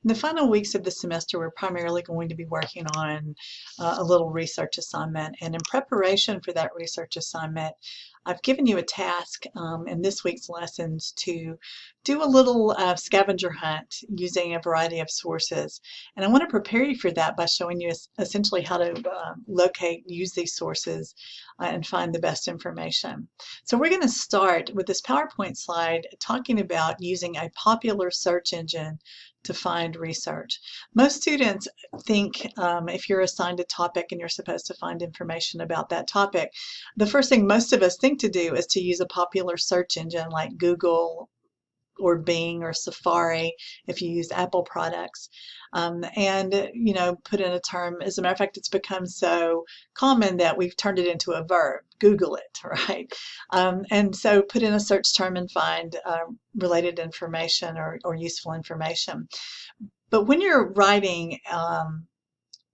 In the final weeks of the semester, we're primarily going to be working on a little research assignment. And in preparation for that research assignment, I've given you a task in this week's lessons to do a little scavenger hunt using a variety of sources. And I want to prepare you for that by showing you essentially how to locate, use these sources, and find the best information. So we're going to start with this PowerPoint slide talking about using a popular search engine to find research. Most students think if you're assigned a topic and you're supposed to find information about that topic, the first thing most of us think to do is to use a popular search engine like Google or Bing or Safari if you use Apple products, and put in a term. As a matter of fact, it's become so common that we've turned it into a verb. Google it, right? And so put in a search term and find related information or useful information. But when you're writing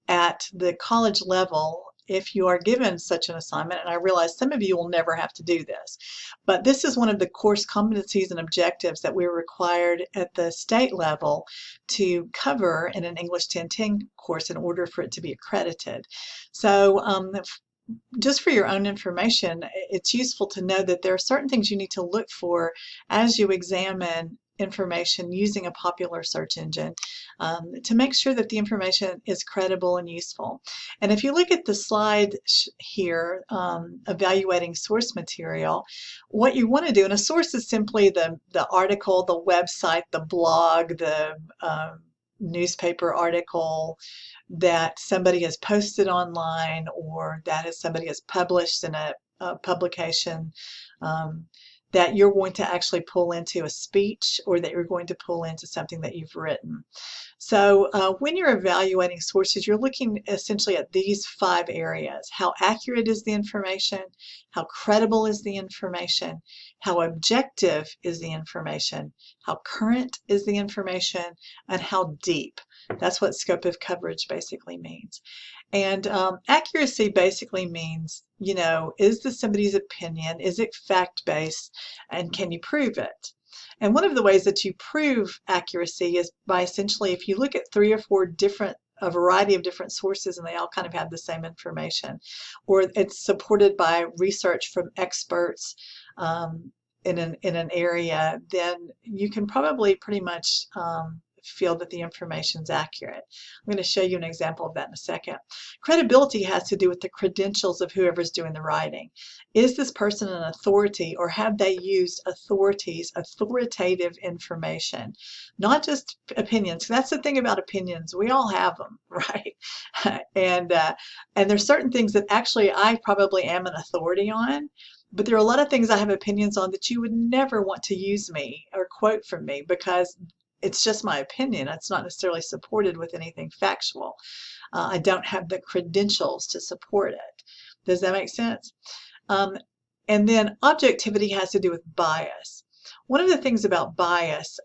at the college level, if you are given such an assignment, and I realize some of you will never have to do this, but this is one of the course competencies and objectives that we're required at the state level to cover in an English 1010 course in order for it to be accredited. So just for your own information, it's useful to know that there are certain things you need to look for as you examine information using a popular search engine to make sure that the information is credible and useful. And if you look at the slide here, evaluating source material, what you want to do, and a source is simply the article, the website, the blog, the newspaper article that somebody has posted online or that somebody has published in a publication that you're going to actually pull into a speech or that you're going to pull into something that you've written. So when you're evaluating sources, you're looking essentially at these 5 areas. How accurate is the information? How credible is the information? How objective is the information? How current is the information? And how deep? That's what scope of coverage basically means. And accuracy basically means, is this somebody's opinion? Is it fact-based? And can you prove it? And one of the ways that you prove accuracy is by essentially, if you look at 3 or 4 a variety of different sources and they all kind of have the same information, or it's supported by research from experts in an area, then you can probably pretty much feel that the information is accurate. I'm going to show you an example of that in a second. Credibility has to do with the credentials of whoever's doing the writing. Is this person an authority, or have they used authoritative information? Not just opinions. That's the thing about opinions. We all have them, right? And there's certain things that actually I probably am an authority on, but there are a lot of things I have opinions on that you would never want to use me or quote from me because it's just my opinion. It's not necessarily supported with anything factual. I don't have the credentials to support it. Does that make sense? And then objectivity has to do with bias. One of the things about bias,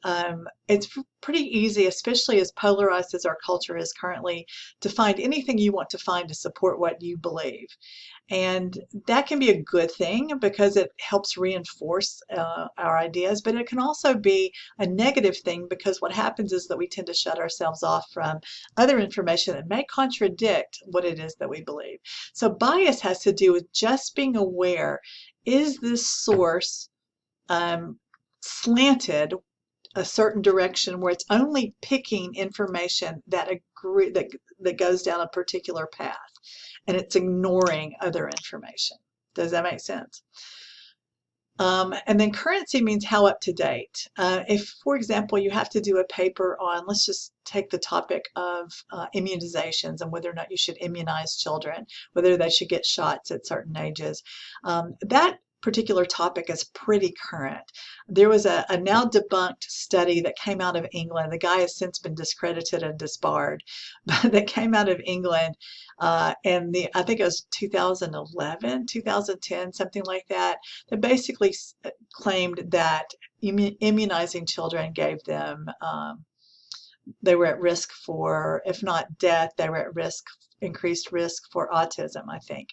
it's pretty easy, especially as polarized as our culture is currently, to find anything you want to find to support what you believe. And that can be a good thing because it helps reinforce our ideas, but it can also be a negative thing because what happens is that we tend to shut ourselves off from other information that may contradict what it is that we believe. So bias has to do with just being aware, is this source slanted a certain direction where it's only picking information that goes down a particular path, and it's ignoring other information. Does that make sense? And then currency means how up to date. If, for example, you have to do a paper on, let's just take the topic of immunizations and whether or not you should immunize children, whether they should get shots at certain ages. That particular topic is pretty current. There was a now debunked study that came out of England. The guy has since been discredited and disbarred, but that came out of England I think it was 2011, 2010, something like that, that basically claimed that immunizing children gave them they were at risk for, if not death, they were at risk, increased risk for autism, I think.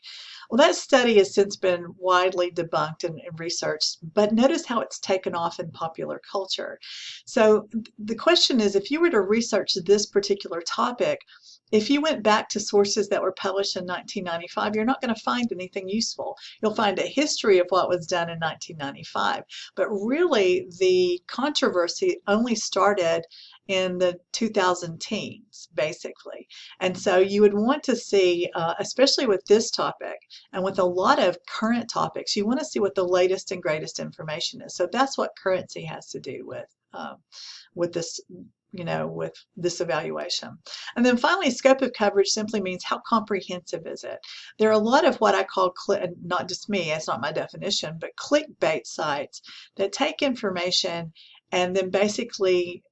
Well, that study has since been widely debunked and researched, but notice how it's taken off in popular culture. So the question is, if you were to research this particular topic, if you went back to sources that were published in 1995, you're not going to find anything useful. You'll find a history of what was done in 1995, but really the controversy only started in the 2000 teens, basically. And so you would want to see, especially with this topic and with a lot of current topics, you want to see what the latest and greatest information is. So that's what currency has to do with this, with this evaluation. And then finally, scope of coverage simply means how comprehensive is it? There are a lot of what I call, not just me, it's not my definition, but clickbait sites that take information and then basically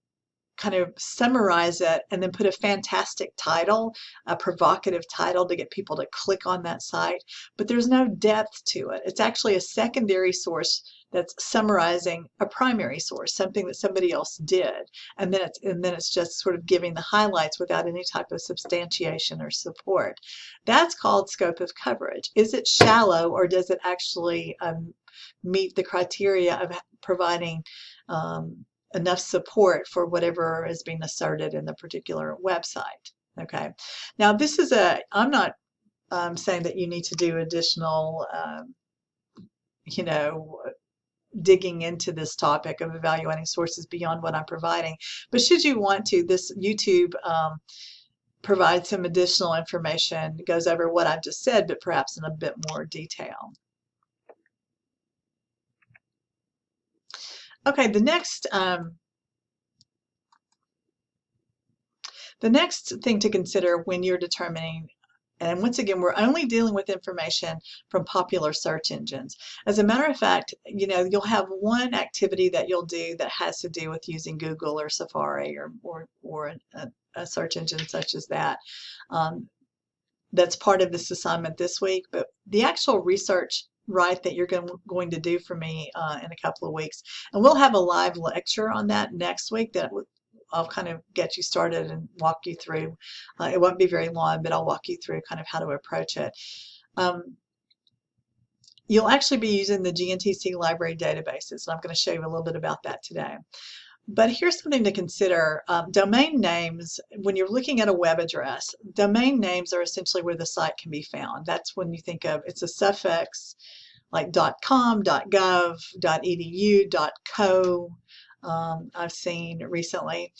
kind of summarize it and then put a fantastic title, a provocative title to get people to click on that site, but there's no depth to it. It's actually a secondary source that's summarizing a primary source, something that somebody else did, and then it's just sort of giving the highlights without any type of substantiation or support. That's called scope of coverage. Is it shallow, or does it actually meet the criteria of providing enough support for whatever is being asserted in the particular website? Okay. Now this is I'm not saying that you need to do additional, digging into this topic of evaluating sources beyond what I'm providing. But should you want to, this YouTube provides some additional information, goes over what I've just said, but perhaps in a bit more detail. Okay, the next thing to consider when you're determining, and once again, we're only dealing with information from popular search engines. As a matter of fact, you'll have one activity that you'll do that has to do with using Google or Safari or a search engine such as that. That's part of this assignment this week, but the actual research that you're going to do for me in a couple of weeks, and we'll have a live lecture on that next week that I'll kind of get you started and walk you through. It won't be very long, but I'll walk you through kind of how to approach it. You'll actually be using the GNTC library databases, and I'm going to show you a little bit about that today. But here's something to consider. Domain names, when you're looking at a web address, domain names are essentially where the site can be found. That's when you think of, it's a suffix like .com, .gov, .edu, .co. I've seen recently.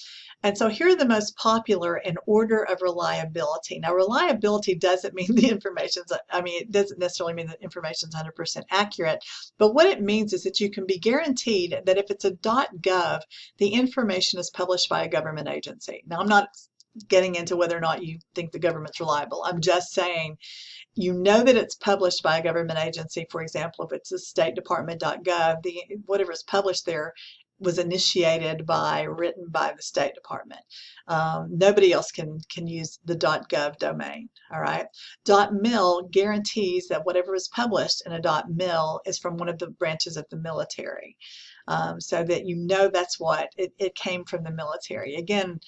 And so here are the most popular in order of reliability. Now, reliability doesn't mean the information's, it doesn't necessarily mean that information's 100% accurate, but what it means is that you can be guaranteed that if it's a .gov, the information is published by a government agency. Now, I'm not getting into whether or not you think the government's reliable. I'm just saying, that it's published by a government agency. For example, if it's a State Department.gov, whatever is published there was written by the State Department. Nobody else can use the .gov domain. All right. .mil guarantees that whatever is published in a .mil is from one of the branches of the military, so that that's what it came from the military. Again,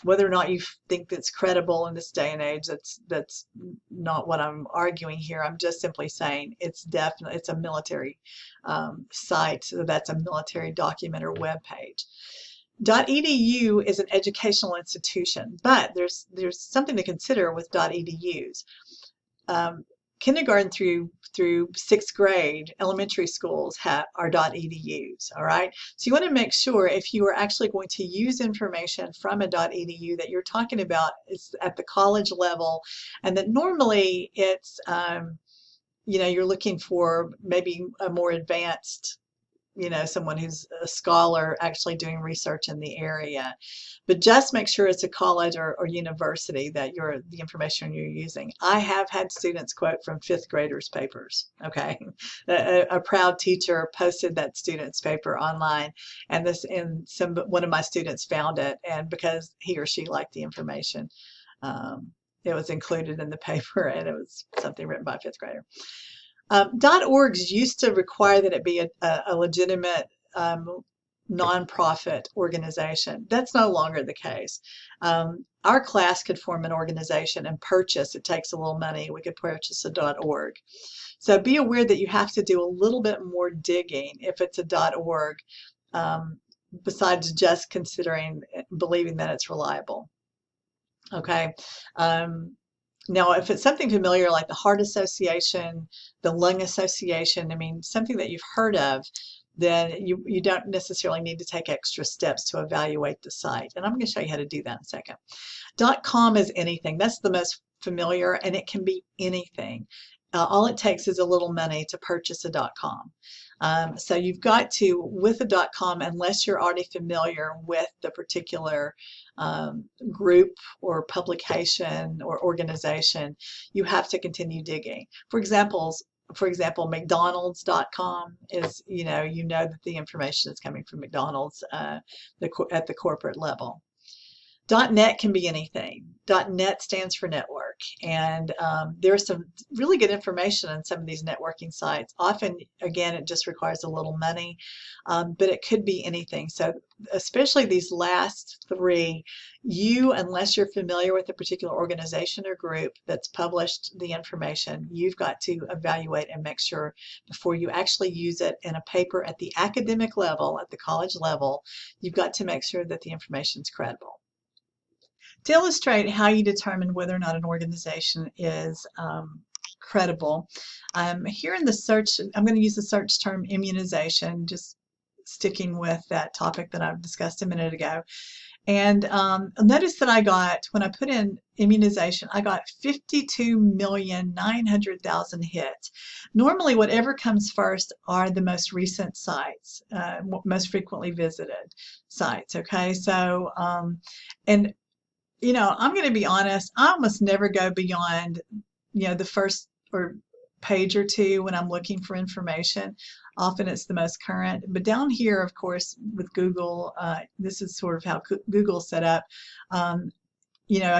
whether or not you think that's credible in this day and age, that's not what I'm arguing here. I'm just simply saying it's a military site, so that's a military document or web page. .edu is an educational institution, but there's something to consider with .edus. Kindergarten through sixth grade, elementary schools are .edus, all right? So you want to make sure if you are actually going to use information from a .edu that you're talking about is at the college level, and that normally it's, you're looking for maybe a more advanced, someone who's a scholar actually doing research in the area. But just make sure it's a college or university that the information you're using. I have had students quote from fifth graders' papers, okay? A proud teacher posted that student's paper online, and one of my students found it, and because he or she liked the information, it was included in the paper, and it was something written by a fifth grader. .orgs used to require that it be a legitimate nonprofit organization. That's no longer the case. Our class could form an organization and purchase, it takes a little money, we could purchase a .org. So be aware that you have to do a little bit more digging if it's a .org, besides just believing that it's reliable. Okay. Now, if it's something familiar like the Heart Association, the Lung Association, I mean, something that you've heard of, then you don't necessarily need to take extra steps to evaluate the site. And I'm going to show you how to do that in a second. .com is anything. That's the most familiar, and it can be anything. All it takes is a little money to purchase a .com. So you've got to, with a .com, unless you're already familiar with the particular group or publication or organization, you have to continue digging. For example, McDonald's.com is, you know that the information is coming from McDonald's at the corporate level. .net can be anything. .net stands for network, and there's some really good information on some of these networking sites. Often, again, it just requires a little money, but it could be anything. So especially these last three, unless you're familiar with a particular organization or group that's published the information, you've got to evaluate and make sure before you actually use it in a paper at the academic level, at the college level, you've got to make sure that the information is credible. To illustrate how you determine whether or not an organization is credible, here in the search, I'm going to use the search term immunization, just sticking with that topic that I've discussed a minute ago. And notice that when I put in immunization, I got 52,900,000 hits. Normally, whatever comes first are the most recent sites, most frequently visited sites, okay? So, and I'm going to be honest, I almost never go beyond, the first page or two when I'm looking for information. Often it's the most current. But down here, of course, with Google, this is sort of how Google's set up. I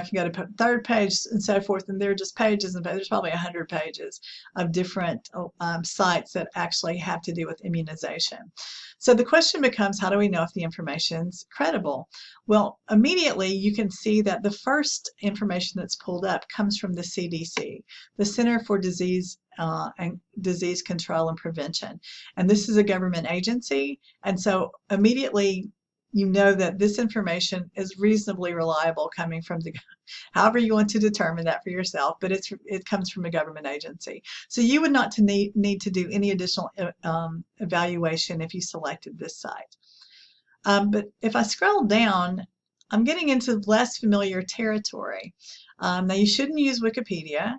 can go to third page and so forth, and there are just pages, and there's probably 100 pages of different sites that actually have to do with immunization. So the question becomes, how do we know if the information's credible? Well, immediately you can see that the first information that's pulled up comes from the CDC, the Center for Disease Control and Prevention. And this is a government agency, and so immediately you know that this information is reasonably reliable coming from however you want to determine that for yourself, but it comes from a government agency. So you would not need to do any additional evaluation if you selected this site. But if I scroll down, I'm getting into less familiar territory. Now, you shouldn't use Wikipedia.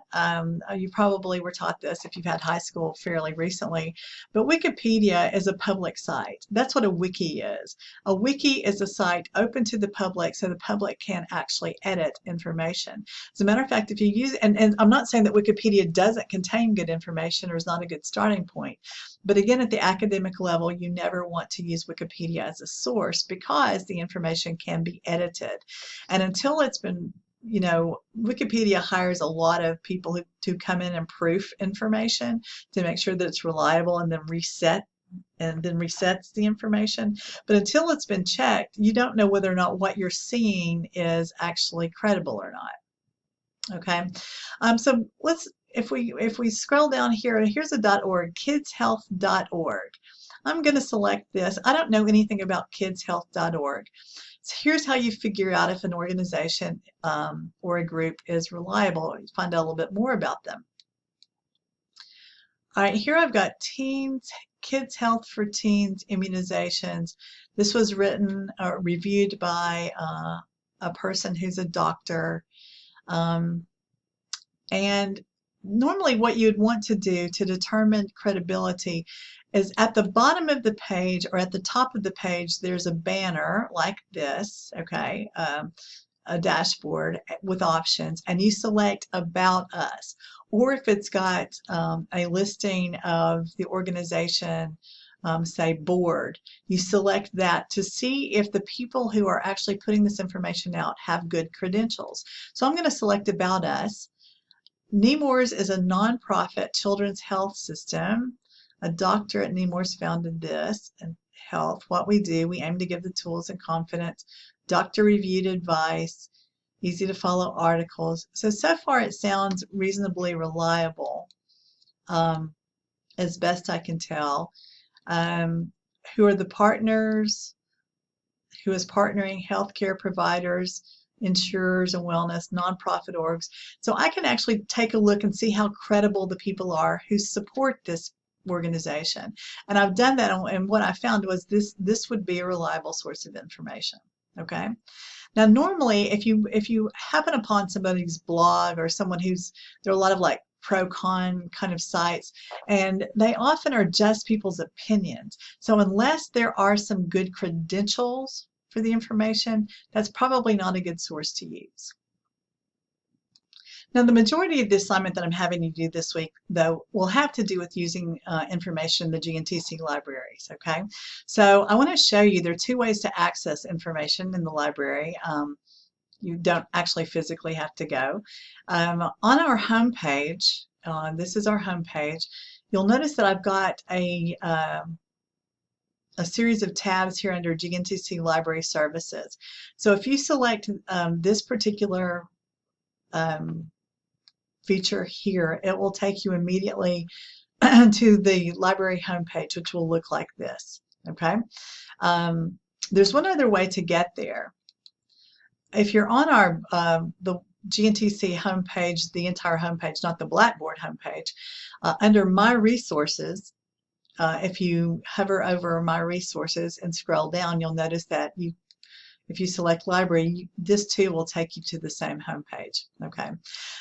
You probably were taught this if you've had high school fairly recently, but Wikipedia is a public site. That's what a wiki is. A wiki is a site open to the public so the public can actually edit information. As a matter of fact, if you use, and I'm not saying that Wikipedia doesn't contain good information or is not a good starting point, but again, at the academic level, you never want to use Wikipedia as a source because the information can be edited. And until it's been Wikipedia hires a lot of people to come in and proof information to make sure that it's reliable and then resets the information. But until it's been checked, you don't know whether or not what you're seeing is actually credible or not. Okay, so if we scroll down here, here's a .org, kidshealth.org. I'm going to select this. I don't know anything about kidshealth.org. So here's how you figure out if an organization or a group is reliable. You find out a little bit more about them. All right, here I've got Kids Health for Teens Immunizations. This was written or reviewed by a person who's a doctor. And normally what you'd want to do to determine credibility is at the bottom of the page or at the top of the page, there's a banner like this, okay, a dashboard with options, and you select About Us. Or if it's got a listing of the organization, say board, you select that to see if the people who are actually putting this information out have good credentials. So I'm going to select About Us. Nemours is a nonprofit children's health system. A doctor at Nemours founded this, and health. What we do, we aim to give the tools and confidence, doctor-reviewed advice, easy to follow articles. So far it sounds reasonably reliable, as best I can tell. Who are the partners? Who is partnering? Healthcare providers, insurers and wellness, nonprofit orgs. So I can actually take a look and see how credible the people are who support this organization. And I've done that, and what I found was this would be a reliable source of information. Okay. Now, normally, if you happen upon somebody's blog or someone there are a lot of like pro-con kind of sites, and they often are just people's opinions. So unless there are some good credentials for the information, that's probably not a good source to use. Now, the majority of the assignment that I'm having you do this week, though, will have to do with using information in the GNTC libraries, okay? So I want to show you there are two ways to access information in the library. You don't actually physically have to go. On our home page, this is our home page, you'll notice that I've got a series of tabs here under GNTC Library Services. So if you select this particular feature here, it will take you immediately to the library homepage, which will look like this. Okay. There's one other way to get there. If you're on our the GNTC homepage, the entire homepage, not the Blackboard homepage, under My Resources, if you hover over My Resources and scroll down, you'll notice that if you select library, this too will take you to the same homepage. Okay.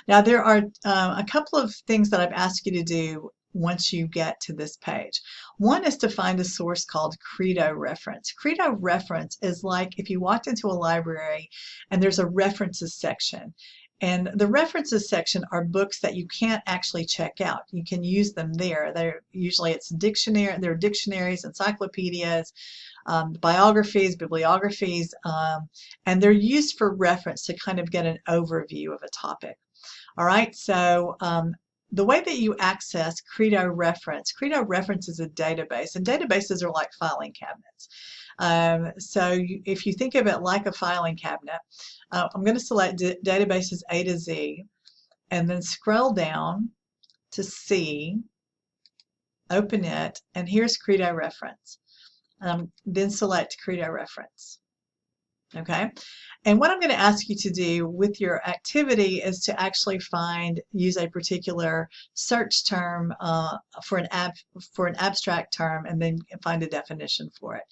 Now there are a couple of things that I've asked you to do once you get to this page. One is to find a source called Credo Reference. Credo Reference is like if you walked into a library and there's a references section. And the references section are books that you can't actually check out. You can use them there. Usually it's dictionary. There are dictionaries, encyclopedias, biographies, bibliographies, and they're used for reference to kind of get an overview of a topic. All right, so the way that you access Credo Reference is a database, and databases are like filing cabinets. If you think of it like a filing cabinet, I'm going to select databases A to Z, and then scroll down to C, open it, and here's Credo Reference. Then select Credo Reference. Okay, and what I'm going to ask you to do with your activity is to actually use a particular search term for an abstract term, and then find a definition for it.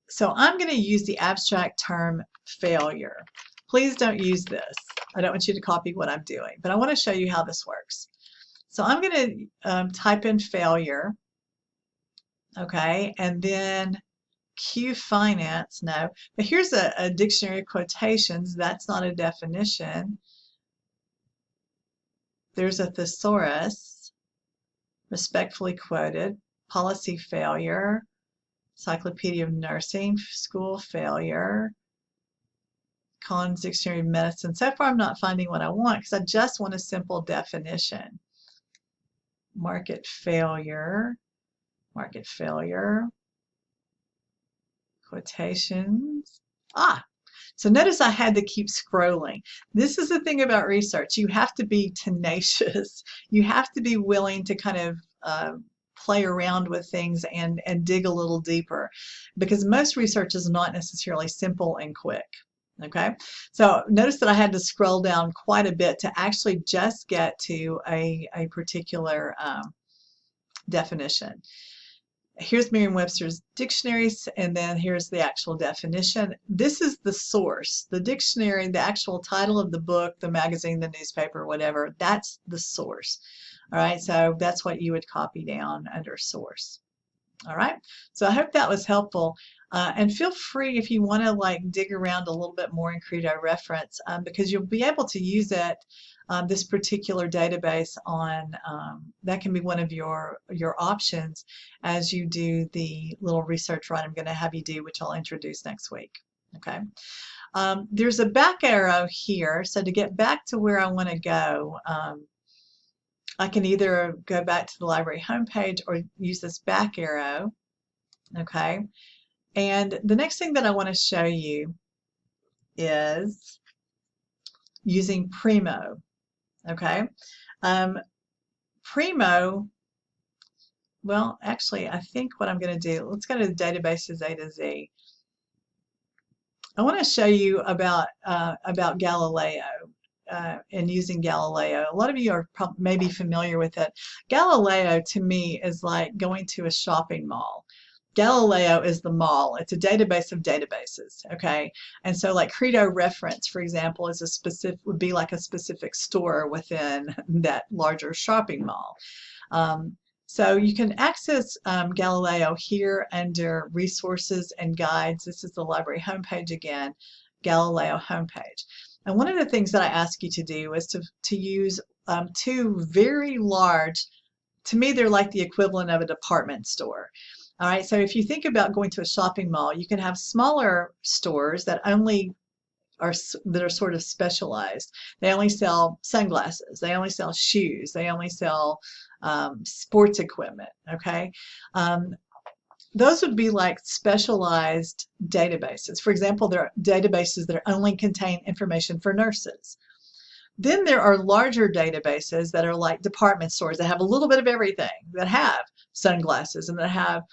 So I'm going to use the abstract term failure. Please don't use this. I don't want you to copy what I'm doing, but I want to show you how this works. So I'm going to type in failure. Okay, and then Q finance, no. But here's a dictionary of quotations. That's not a definition. There's a thesaurus, respectfully quoted, policy failure, encyclopedia of nursing, school failure, Collins Dictionary of Medicine. So far I'm not finding what I want because I just want a simple definition. Market failure, quotations. So notice I had to keep scrolling. This is the thing about research. You have to be tenacious. You have to be willing to kind of play around with things and dig a little deeper, because most research is not necessarily simple and quick. Okay, so notice that I had to scroll down quite a bit to actually just get to a particular definition. Here's Merriam-Webster's dictionaries, and then here's the actual definition. This is the source. The dictionary, the actual title of the book, the magazine, the newspaper, whatever, that's the source. All right, so that's what you would copy down under source. All right, so I hope that was helpful. And feel free if you want to dig around a little bit more in Credo Reference, because you'll be able to use it, this particular database on, that can be one of your options as you do the little research run I'm going to have you do, which I'll introduce next week. Okay. There's a back arrow here, so to get back to where I want to go, I can either go back to the library homepage or use this back arrow. Okay, and the next thing that I want to show you is using Primo. Okay, um, Primo, well, actually, I think what I'm going to do, let's go to the databases A to Z. I want to show you about Galileo and using Galileo. A lot of you are maybe familiar with it. Galileo to me is like going to a shopping mall. Galileo is the mall. It's a database of databases, okay? And so like Credo Reference, for example, is a specific would be like a specific store within that larger shopping mall. Um, so you can access Galileo here under Resources and Guides. This is the library homepage again, Galileo homepage. And one of the things that I ask you to do is to use two very large, to me they're like the equivalent of a department store. All right, so if you think about going to a shopping mall, you can have smaller stores that only that are sort of specialized. They only sell sunglasses. They only sell shoes. They only sell sports equipment. Okay, those would be like specialized databases. For example, there are databases that only contain information for nurses. Then there are larger databases that are like department stores that have a little bit of everything, that have sunglasses and that have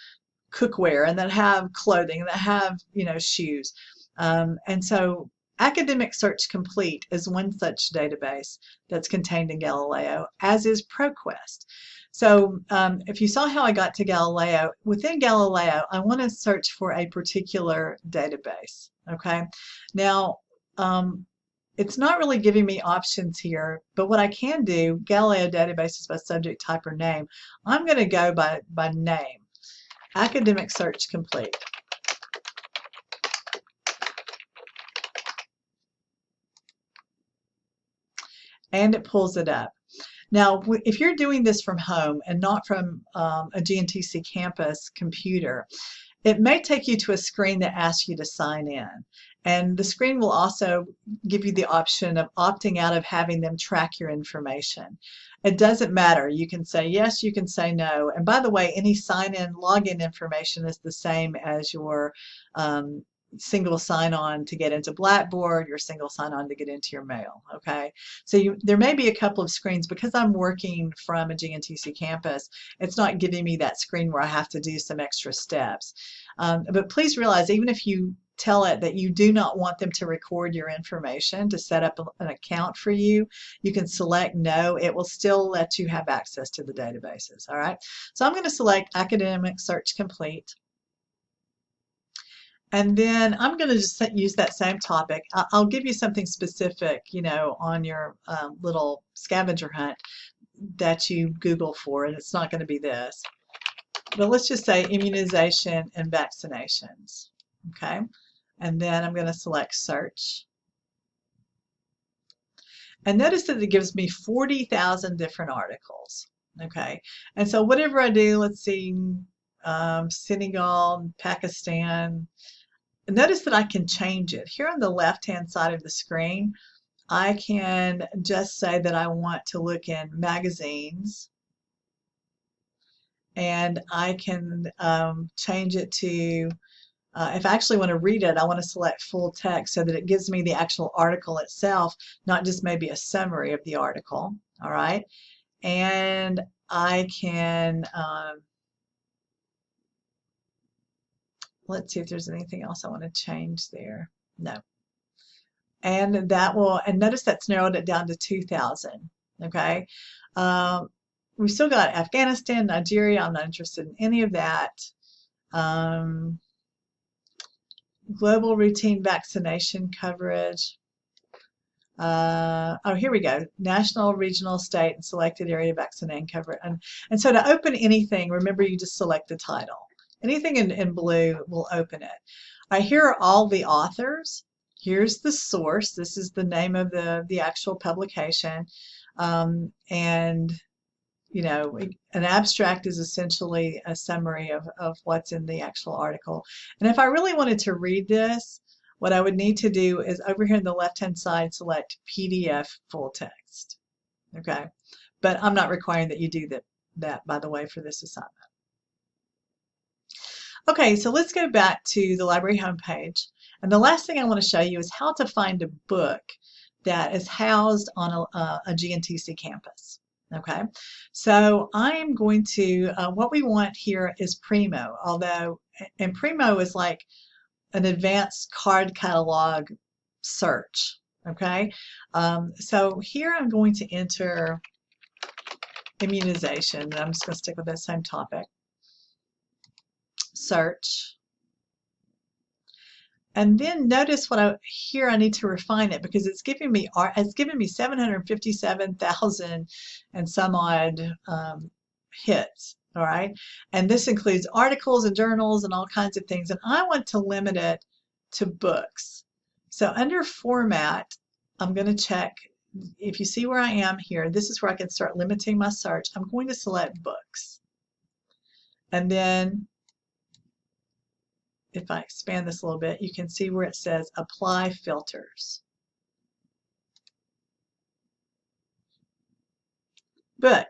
cookware and that have clothing and that have, you know, shoes. And so Academic Search Complete is one such database that's contained in Galileo, as is ProQuest. So if you saw how I got to Galileo, within Galileo, I want to search for a particular database. Okay. Now, it's not really giving me options here, but what I can do, Galileo databases by subject type or name, I'm going to go by name. Academic Search Complete. And it pulls it up. Now, if you're doing this from home and not from a GNTC campus computer, it may take you to a screen that asks you to sign in. And the screen will also give you the option of opting out of having them track your information. It doesn't matter. You can say yes, you can say no. And by the way, any sign-in, login information is the same as your single sign-on to get into Blackboard, your single sign-on to get into your mail, okay? So there may be a couple of screens. Because I'm working from a GNTC campus, it's not giving me that screen where I have to do some extra steps. But please realize, even if you tell it that you do not want them to record your information to set up an account for you, you can select no. It will still let you have access to the databases, all right? So I'm going to select Academic Search Complete. And then I'm going to just use that same topic. I'll give you something specific, you know, on your little scavenger hunt that you Google for, and it's not going to be this. But let's just say immunization and vaccinations, okay? And then I'm going to select search. And notice that it gives me 40,000 different articles, okay? And so whatever I do, let's see, Senegal, Pakistan, notice that I can change it. Here on the left-hand side of the screen, I can just say that I want to look in magazines, and I can change it to, if I actually want to read it, I want to select full text so that it gives me the actual article itself, not just maybe a summary of the article, all right? And I can, let's see if there's anything else I want to change there. No. And that will, and notice that's narrowed it down to 2,000, okay? We've still got Afghanistan, Nigeria. I'm not interested in any of that. Global routine vaccination coverage. Oh, here we go. National, regional, state, and selected area vaccination coverage. And so to open anything, remember you just select the title. Anything in blue will open it. All right, here are all the authors. Here's the source. This is the name of the actual publication. And, you know, an abstract is essentially a summary of what's in the actual article. And if I really wanted to read this, what I would need to do is over here on the left-hand side, select PDF full text. Okay, but I'm not requiring that you do that, by the way, for this assignment. Okay, so let's go back to the library homepage. And the last thing I want to show you is how to find a book that is housed on a GNTC campus. Okay, so I'm going to, what we want here is Primo, and Primo is like an advanced card catalog search. Okay, so here I'm going to enter immunization. I'm just going to stick with that same topic. Search. And then notice here I need to refine it because it's giving me 757,000 and some odd hits. All right, and this includes articles and journals and all kinds of things. And I want to limit it to books. So under format, I'm going to check. If you see where I am here, this is where I can start limiting my search. I'm going to select books, and then if I expand this a little bit, you can see where it says apply filters. Book,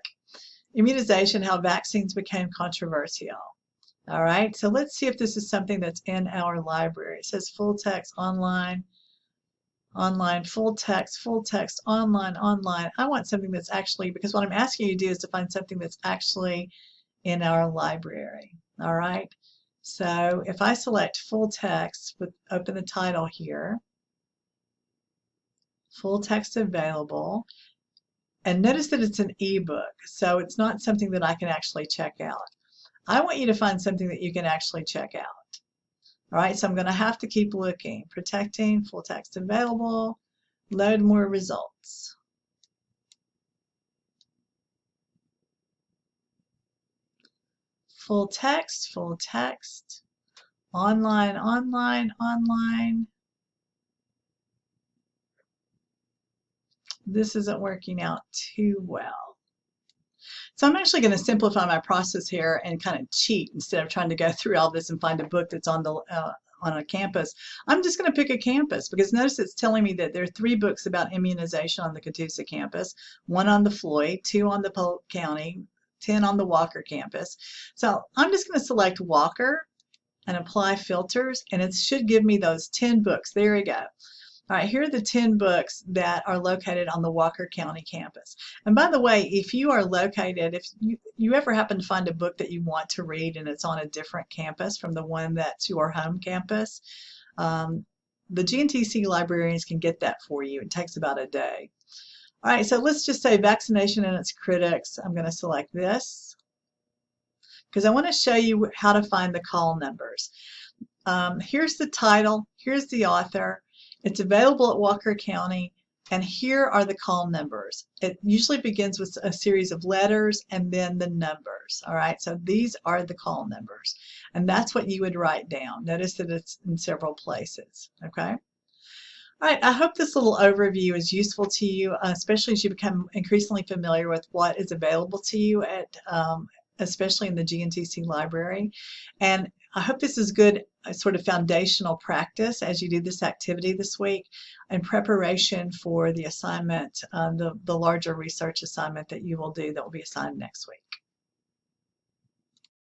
immunization, how vaccines became controversial. All right, so let's see if this is something that's in our library. It says full text, online, online, full text, online, online. I want something that's actually, because what I'm asking you to do is to find something that's actually in our library. All right. So if I select full text, open the title here, full text available, and notice that it's an ebook, so it's not something that I can actually check out. I want you to find something that you can actually check out. All right, so I'm going to have to keep looking. Protecting, full text available, load more results. Full text, online, online, online. This isn't working out too well. So I'm actually going to simplify my process here and kind of cheat instead of trying to go through all this and find a book that's on a campus. I'm just going to pick a campus because notice it's telling me that there are 3 books about immunization on the Catoosa campus, 1 on the Floyd, 2 on the Polk County, 10 on the Walker campus. So I'm just going to select Walker and apply filters, and it should give me those 10 books. There we go. All right, here are the 10 books that are located on the Walker County campus. And by the way, if you are located, if you ever happen to find a book that you want to read and it's on a different campus from the one that's your home campus, the GNTC librarians can get that for you. It takes about a day. All right, so let's just say vaccination and its critics. I'm going to select this because I want to show you how to find the call numbers. Here's the title, here's the author. It's available at Walker County, and here are the call numbers. It usually begins with a series of letters and then the numbers. All right, so these are the call numbers, and that's what you would write down. Notice that it's in several places. Okay. All right, I hope this little overview is useful to you, especially as you become increasingly familiar with what is available to you at especially in the GNTC library. And I hope this is good sort of foundational practice as you do this activity this week in preparation for the assignment, the larger research assignment that you will do that will be assigned next week.